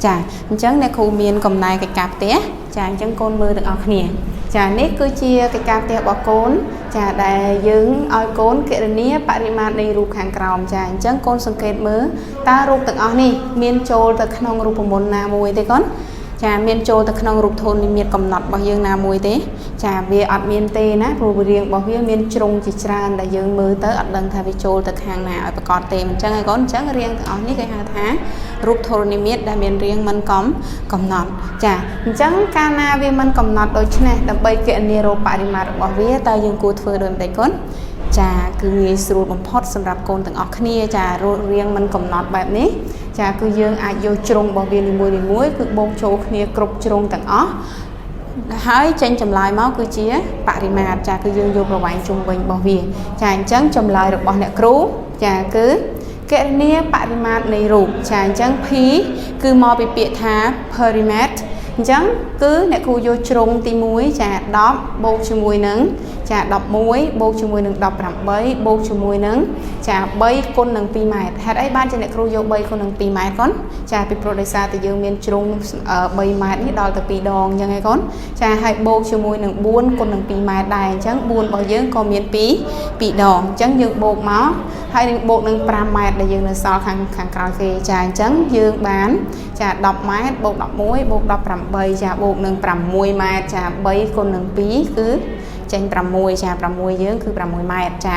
ចាអញ្ចឹងអ្នកគ្រូមានកំណែកិច្ចការផ្ទះចាអញ្ចឹងកូនមើលទាំងអស់គ្នាចានេះគឺជាកិច្ចការផ្ទះរបស់កូនចាដែលយើងឲ្យកូនគណនាបរិមាត្រនៃរូបខាងក្រោមចាអញ្ចឹងកូនសង្កេតមើលតើរូបទាំងអស់នេះមានចូលទៅក្នុងរូបមន្តណាមួយទេកូនចាមានចូលទៅក្នុងរូបធននិមិត្តកំណត់របស់យើងណាមួយទេចាវាអត់មានទេណាព្រោះរាងរបស់វាមានជ្រុងជាច្រើនដែលយើងមើលទៅអត់ដឹងថាវាចូលទៅខាងណាឲ្យប្រកបទេអញ្ចឹងហើយកូនអញ្ចឹងរាងទាំងអស់នេះគេហៅថារូបធននិមិត្តដែលមានរាងមិនកំណត់ចាអញ្ចឹងកាលណាវាមិនកំណត់ដូច្នេះដើម្បីគណនារកបរិមាត្ររបស់វាតើយើងគួរធ្វើដូចម្តេចកូនចាគឺងាយស្រួលបំផុតសម្រាប់កូនទាំងអស់គ្នាចារាងមិនកំណត់បែបនេះចាគឺយើងអាចយកជ្រុងរបស់វានីមួយៗគឺបូកចូលគ្នាគ្រប់ជ្រុងទាំងអស់ហើយចេញចម្លើយមកគឺជាបរិមាត្រចាគឺយើងយកប្រវែងជុំវិញរបស់វាចាអញ្ចឹងចម្លើយរបស់អ្នកគ្រូចាគឺគណនាបរិមាត្រនៃរូបចាអញ្ចឹង P គឺមកពីពាក្យថា perimeter អញ្ចឹងគឺអ្នកគ្រូយកជ្រុងទី1ចា10បូកជាមួយនឹងចា11បូកជាមួយនឹង18បូកជាមួយនឹងចា3គុណនឹង2ម៉ែត្រហេតុអីបានជាអ្នកគ្រូយក3គុណនឹង2ម៉ែត្រកូនចាពីព្រោះដោយសារតែយើងមានជ្រុង3ម៉ែត្រនេះដល់ទៅ2ដងអញ្ចឹងឯងកូនចាហើយបូកជាមួយនឹង4គុណនឹង2ម៉ែត្រដែរអញ្ចឹង4របស់យើងក៏មាន2ដងអញ្ចឹងយើងបូកមកហើយនឹងបូកនឹង5ម៉ែត្រដែលយើងនៅសល់ខាងក្រោយគេចាអញ្ចឹងយើងបានចា10ម៉ែត្របូក11បូក18ចាបូកនឹង6ម៉ែត្រចា3គុណនឹង2គឺចេញ6ចា6យើងគឺ6ម៉ែត្រចា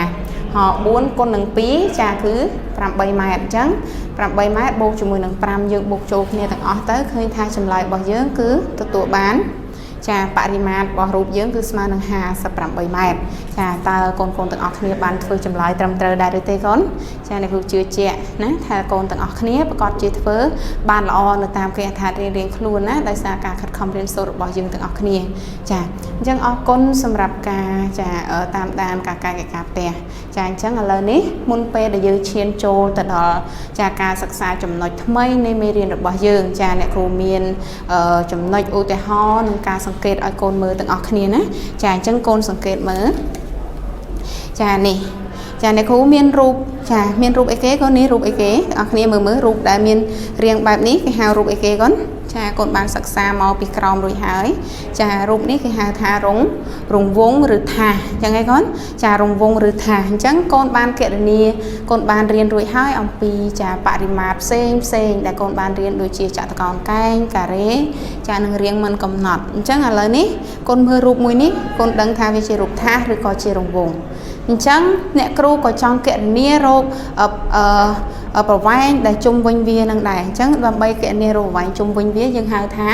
ហោ4គុណនឹង2ចាគឺ8ម៉ែត្រអញ្ចឹង8ម៉ែត្របូកជាមួយនឹង5យើងបូកចូលគ្នាទាំងអស់ទៅឃើញថាចម្លើយរបស់យើងគឺទទួលបានចាបរិមាត្ររបស់រូបយើងគឺស្មើនឹង58ម៉ែត្រចាតើកូនទាំងអស់គ្នាបានធ្វើចម្លើយត្រឹមត្រូវដែរឬទេកូនចាអ្នកគ្រូជឿជាក់ណាថាកូនទាំងអស់គ្នាប្រកាសជាធ្វើបានល្អនៅតាមគេអត្ថារៀងខ្លួនណាដោយសារការខិតខំរៀនសូត្ររបស់យើងទាំងអស់គ្នាចាអញ្ចឹងអរគុណសម្រាប់ការចាតាមដានការកាយកិច្ចការផ្ទះចាអញ្ចឹងឥឡូវនេះមុនពេលដែលយើងឈានចូលទៅដល់ចាការសិក្សាចំណុចថ្មីនៃមេរៀនរបស់យើងចាអ្នកគ្រូមានចំណុចឧទាហរណ៍និងការសង្កេតឲ្យកូនមើលទាំងអស់គ្នាណាចាអញ្ចឹងកូនសង្កេតមើលចានេះចាអ្នកគ្រូមានរូបចាមានរូបអីគេកូននេះរូបអីគេទាំងអស់គ្នាមើលរូបដែលមានរាងបែបនេះគេហៅរូបអីគេកូនចាកូនបានសិក្សាមកពីក្រោមរួចហើយចារូបនេះគេហៅថារង្វង់ឬថាសអញ្ចឹងឯងកូនចារង្វង់ឬថាសអញ្ចឹងកូនបានគណនាកូនបានរៀនរួចហើយអំពីចាបរិមាត្រផ្សេងដែលកូនបានរៀនដូចជាចតុកោណកែងការ៉េចានឹងរាងមិនកំណត់អញ្ចឹងឥឡូវនេះកូនមើលរូបមួយនេះកូនដឹងថាវាជារូបថាសឬក៏ជារង្វង់អញ្ចឹងអ្នកគ្រូក៏ចង់គណនារកប្រវែងដែលជុំវិញវានឹងដែរអញ្ចឹងដើម្បីគណនារកប្រវែងជុំវិញវាយើងហៅថា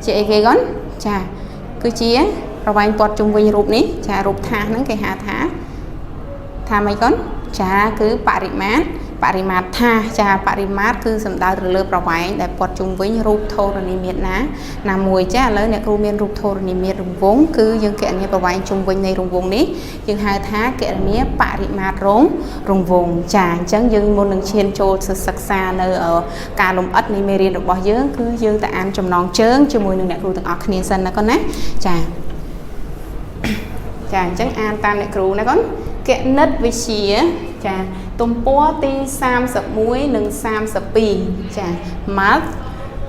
ជាអីគេកូនចាគឺជាប្រវែងព័ទ្ធជុំវិញរូបនេះចារូបថាសហ្នឹងគេហៅថាម៉េចកូនចាគឺបរិមាត្រថាសចាបរិមាត្រគឺសំដៅទៅលើប្រវែងដែលព័ទ្ធជុំវិញរូបធរណីមាត្រណាមួយចាឥឡូវអ្នកគ្រូមានរូបធរណីមាត្ររង្វង់គឺយើងគណនាប្រវែងជុំវិញនៃរង្វង់នេះយើងហៅថាគណនាបរិមាត្ររង្វង់ចាអញ្ចឹងយើងមុននឹងឈានចូលសិក្សានៅការលម្អិតនៃមេរៀនរបស់យើងគឺយើងទៅអានចំណងជើងជាមួយនឹងអ្នកគ្រូទាំងអស់គ្នាសិនណាកូនណាចាអញ្ចឹងអានតាមអ្នកគ្រូណាកូនគណិតវិទ្យាចាទំព័រទី31និង32ចា Math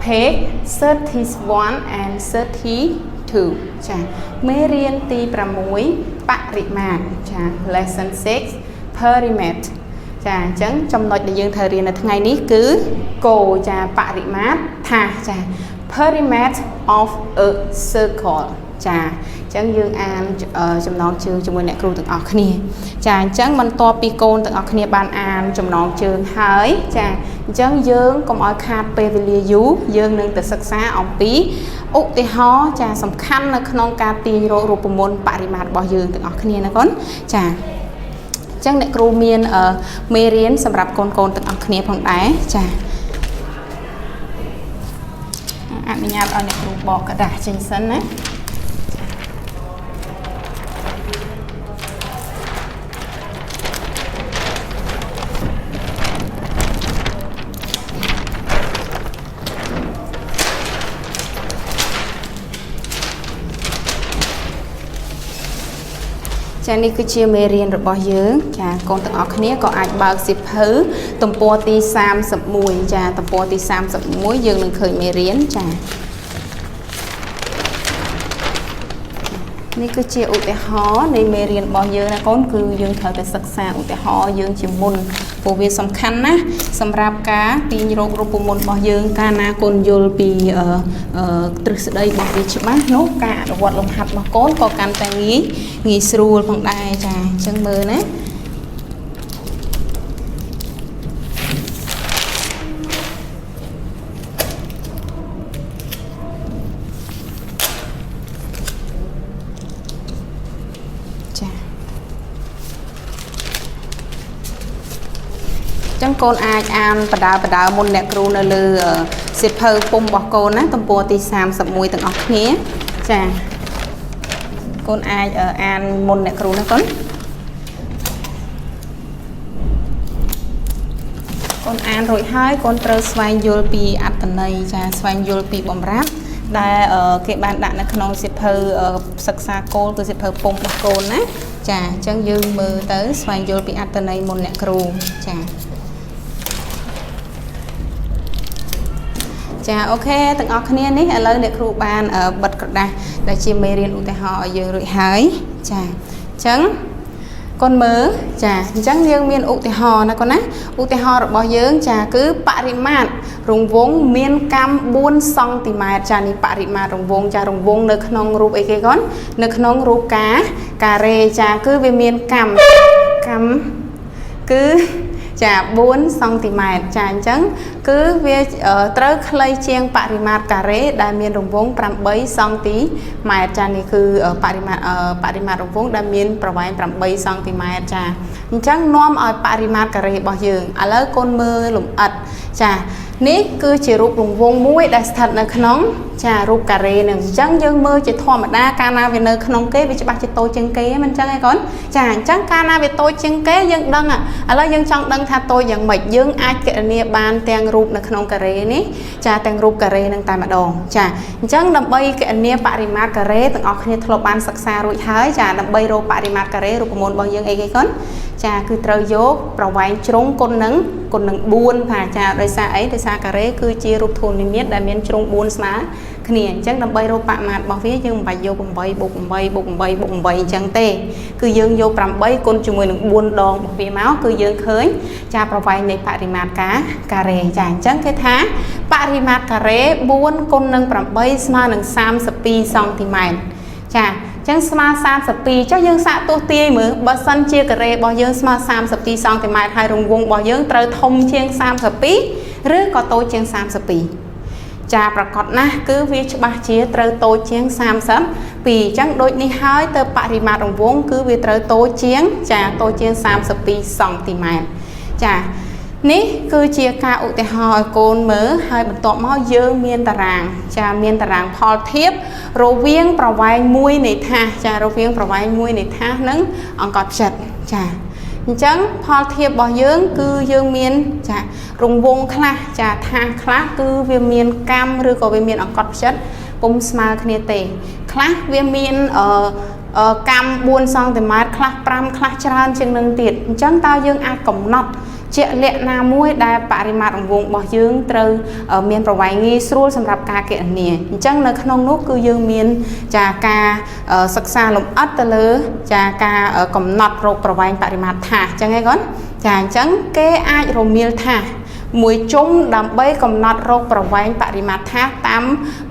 page 31 and 32ចាមេរៀនទី6បរិមាត្រចា lesson 6 perimeter ចាអញ្ចឹងចំណុចដែលយើងត្រូវរៀននៅថ្ងៃនេះគឺគោចាបរិមាត្រថាសចា perimeter of a circle ចាអញ្ចឹងយើងអានចំណងជើងជាមួយអ្នកគ្រូទាំងអស់គ្នាចាអញ្ចឹងបន្ទាប់ពីកូនទាំងអស់គ្នាបានអានចំណងជើងហើយចាអញ្ចឹងយើងកុំឲ្យខាតពេលវេលាយូរយើងនឹងទៅសិក្សាអំពីឧទាហរណ៍ចាសំខាន់នៅក្នុងការទាញរករូបមន្តបរិមាត្ររបស់យើងទាំងអស់គ្នាណាកូនចាអញ្ចឹងអ្នកគ្រូមានមេរៀនសម្រាប់កូនទាំងអស់គ្នាផងដែរចាអនុញ្ញាតឲ្យអ្នកគ្រូបកกระดาษចេញសិនណាច ចានេះគឺជាមេរៀនរបស់យើងចាកូនទាំងអស់គ្នាក៏អាចបើកសៀវភៅទំព័រទី31ចាទំព័រទី31យើងនឹងឃើញមេរៀនចានេះគឺជាឧទាហរណ៍នៃមេរៀនរបស់យើងណាកូនគឺយើងត្រូវតែសិក្សាឧទាហរណ៍យើងជាមុនព្រោះវាសំខាន់ណាស់សម្រាប់ការទាញរករូបមន្តរបស់យើងកាលណាកូនយល់ពីទ្រឹស្ដីរបស់វាច្បាស់នោះការអនុវត្តលំហាត់របស់កូនក៏កាន់តែងាយស្រួលផងដែរចាអញ្ចឹងមើលណាចឹងកូនអាចអានបដាមុនអ្នកគ្រូនៅលើសៀវភៅពុំរបស់កូនណាទំព័រទី31ទាំងអស់គ្នាចាកូនអាចអានមុនអ្នកគ្រូណាកូនកូនអានរួចហើយកូនត្រូវស្វែងយល់ពីអត្ថន័យចាស្វែងយល់ពីបំរាបដែលគេបានដាក់នៅក្នុងសៀវភៅសិក្សាគោលគឺសៀវភៅពុំរបស់កូនណាចាអញ្ចឹងយើងមើលទៅស្វែងយល់ពីអត្ថន័យមុនអ្នកគ្រូចាចាអូខេទាំងអស់គ្នានេះឥឡូវអ្នកគ្រូបានបិទក្រដាស់ដែលជាមេរៀនឧទាហរណ៍ឲ្យយើងរួចហើយចាអញ្ចឹងកូនមើលចាអញ្ចឹងយើងមានឧទាហរណ៍ណាកូនណាឧទាហរណ៍របស់យើងចាគឺបរិមាត្ររង្វង់មានកម្ម4សង់ទីម៉ែត្រចានេះបរិមាត្ររង្វង់ចារង្វង់នៅក្នុងរូបអីគេកូននៅក្នុងរូបការ៉េចាគឺវាមានកម្មគឺចា4សង់ទីម៉ែត្រចាអញ្ចឹងគឺវាត្រូវខ្លីជាងបរិមាត្រការ៉េដែលមានរង្វង់8សង់ទីម៉ែត្រចានេះគឺបរិមាត្ររង្វង់ដែលមានប្រវែង8សង់ទីម៉ែត្រចាអញ្ចឹងនាំឲ្យបរិមាត្រការ៉េរបស់យើងឥឡូវកូនមើលលម្អិតចានេះគឺជារូបរង្វង់មួយដែលស្ថិតនៅក្នុងចារូបការ៉េនឹងអញ្ចឹងយើងមើលជាធម្មតាកាលណាវានៅក្នុងគេវាច្បាស់ជាតូចជាងគេមិនអញ្ចឹងឯងកូនចាអញ្ចឹងកាលណាវាតូចជាងគេយើងដឹងឥឡូវយើងចង់ដឹងថាតូចយ៉ាងម៉េចយើងអាចគណនាបានទាំងរូបនៅក្នុងការ៉េនេះចាទាំងរូបការ៉េនឹងតែម្ដងចាអញ្ចឹងដើម្បីគណនាបរិមាត្រការ៉េទាំងអស់គ្នាធ្លាប់បានសិក្សារួចហើយចាដើម្បីរកបរិមាត្រការ៉េរូបមន្តរបស់យើងអីគេកូនចាគឺត្រូវយកប្រវែងជ្រុងគុណនឹង4ថាចាដោយសារអីដោយសារការ៉េគឺជារូបធូលនិមិត្តដែលមានជ្រុង4ស្មើគ្នាអញ្ចឹងដើម្បីរកបរិមាត្ររបស់វាយើងមិនបាច់យក8បូក8បូក8បូក8អញ្ចឹងទេគឺយើងយក8គុណជាមួយនឹង4ដងរបស់វាមកគឺយើងឃើញចាប្រវែងនៃបរិមាត្រការ៉េចាអញ្ចឹងគេថាបរិមាត្រការ៉េ4គុណនឹង8ស្មើនឹង32សង់ទីម៉ែត្រចាអញ្ចឹងស្មើ32ចុះយើងសាកទស្សន៍ទាយមើលបើសិនជាការ៉េរបស់យើងស្មើ32សង់ទីម៉ែត្រហើយរង្វង់របស់យើងត្រូវធំជាង32ឬក៏តូចជាង32ចាប្រកបណាស់គឺវាច្បាស់ជាត្រូវតូចជាង32អញ្ចឹងដូចនេះហើយទៅបរិមាត្ររង្វង់គឺវាត្រូវតូចជាងចាតូចជាង32សង់ទីម៉ែត្រចានេះគឺជាការឧទាហរណ៍ឲ្យកូនមើលហើយបន្ទាប់មកយើងមានតារាងចាមានតារាងផលធៀបរវាងប្រវែង1នៃថាសចារវាងប្រវែង1នៃថាសនិងអង្កត់ផ្ចិតចាអញ្ចឹងផលធៀបរបស់យើងគឺយើងមានចារង្វង់ខ្លះចាថាសខ្លះគឺវាមានកម្មឬក៏វាមានអង្កត់ផ្ចិតពុំស្មើគ្នាទេខ្លះវាមានកម្ម4សង់ទីម៉ែត្រខ្លះ5ខ្លះច្រើនជាងនឹងទៀតអញ្ចឹងតើយើងអាចកំណត់ជាក់លាក់ណាមួយដែលបរិមាត្ររង្វង់របស់យើងត្រូវមានប្រវែងងាយស្រួលសម្រាប់ការគណនាអញ្ចឹងនៅក្នុងនោះគឺយើងមានចាការសិក្សាលម្អិតទៅលើចាការកំណត់រកប្រវែងបរិមាត្រថាសអញ្ចឹងឯងកូនចាអញ្ចឹងគេអាចរមៀលថាសមួយជុំដើម្បីកំណត់រកប្រវែងបរិមាត្រថាសតាម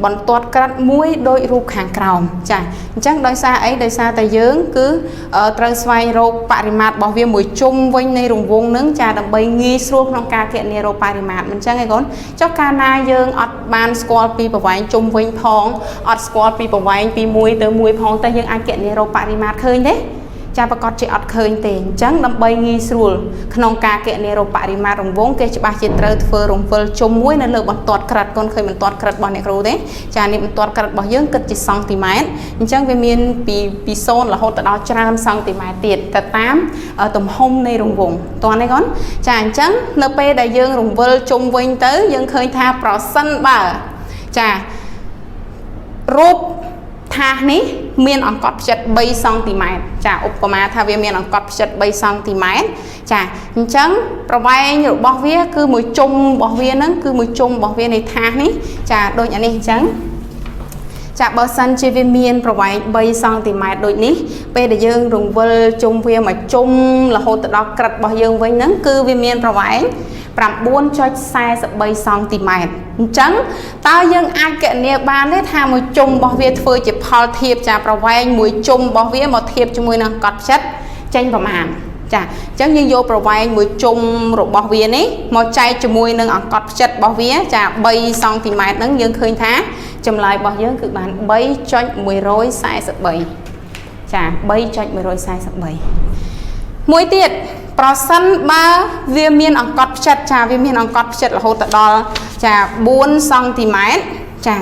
បន្ទាត់ក្រិតមួយដោយរូបខាងក្រោមចាអញ្ចឹងដោយសារអីដោយសារតែយើងគឺត្រូវស្វែងរកបរិមាត្ររបស់វាមួយជុំវិញនៃរង្វង់នឹងចាដើម្បីងាយស្រួលក្នុងការគណនារកបរិមាត្រមិនអញ្ចឹងឯងកូនចុះកាលណាយើងអត់បានស្គាល់ពីប្រវែងជុំវិញផងអត់ស្គាល់ពីប្រវែងពី1ទៅ1ផងតែយើងអាចគណនារកបរិមាត្រឃើញទេចាប្រកាសជាអត់ឃើញទេអញ្ចឹងដើម្បីងាយស្រួលក្នុងការគណនារកបរិមាត្ររង្វង់គេច្បាស់ជាត្រូវធ្វើរង្វិលជុំមួយនៅលើបន្ទាត់ក្រិតកូនឃើញបន្ទាត់ក្រិតរបស់អ្នកគ្រូទេចានេះបន្ទាត់ក្រិតរបស់យើងគិតជាសង់ទីម៉ែត្រអញ្ចឹងវាមានពី0រហូតដល់ច្រើនសង់ទីម៉ែត្រទៀតទៅតាមទំហំនៃរង្វង់តោះនេះកូនចាអញ្ចឹងនៅពេលដែលយើងរង្វិលជុំវិញទៅយើងឃើញថាប្រសិនបើចារូប thà ní miền ống cọp chật 3 cm chả upama tha vi miền ống cọp chật 3 cm chả chẳng provide nhiều bảo vía cứ một chung bảo vía nó cứ một chung bảo vía này thà ní chả đôi nhà này chẳng chả bờ sân chơi vi miền provide 3 cm đôi ní bây giờ dương rùng vơi chung vi mà chung là hồ tự đó cật bảo dương với nó cứ vi miền provide 9.43 cm chẳng tao dân ai kệ nè ban đấy tham một chung bảo vệ phơi chỉ phao thiệp chả bảo vệ mũi chung bảo vệ một thiệp cho mũi năng cọt chất tranh vào màn chả chẳng như vô bảo vệ mũi chung rồi bảo vệ đấy một chai cho mũi năng cọt chất bảo vệ chả 3 cm nắng dân khơi thá chùm lại bảo dưỡng cực bản 7.17 chả 7.17 mũi tiệt percent ba viêm miên ống cọt chặt trà viêm miên ống cọt chặt là hỗ trợ đo trà 4 cm trà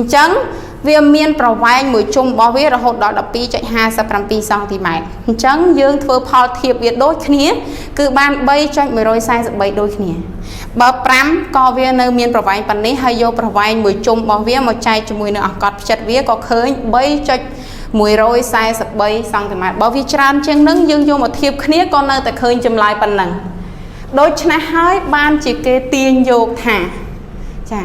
trắng viêm miên provide mũi chung bảo vệ là hỗ trợ đo 2.27 cm trắng dương thưa phao thiệp việt đôi khía cứ ban 7.17 đôi khía bờ pram co viên nơi miên provide phần này hay vô provide mũi chung bảo vệ một chai cho mũi nữa ống cọt chặt vía có khơi 7.43 cm bảo vì tràn chân nâng dương vô một thiệp khía con nơi ta khơi chùm lại phần nâng đôi chân hơi ban chỉ kê tiên vô thả chà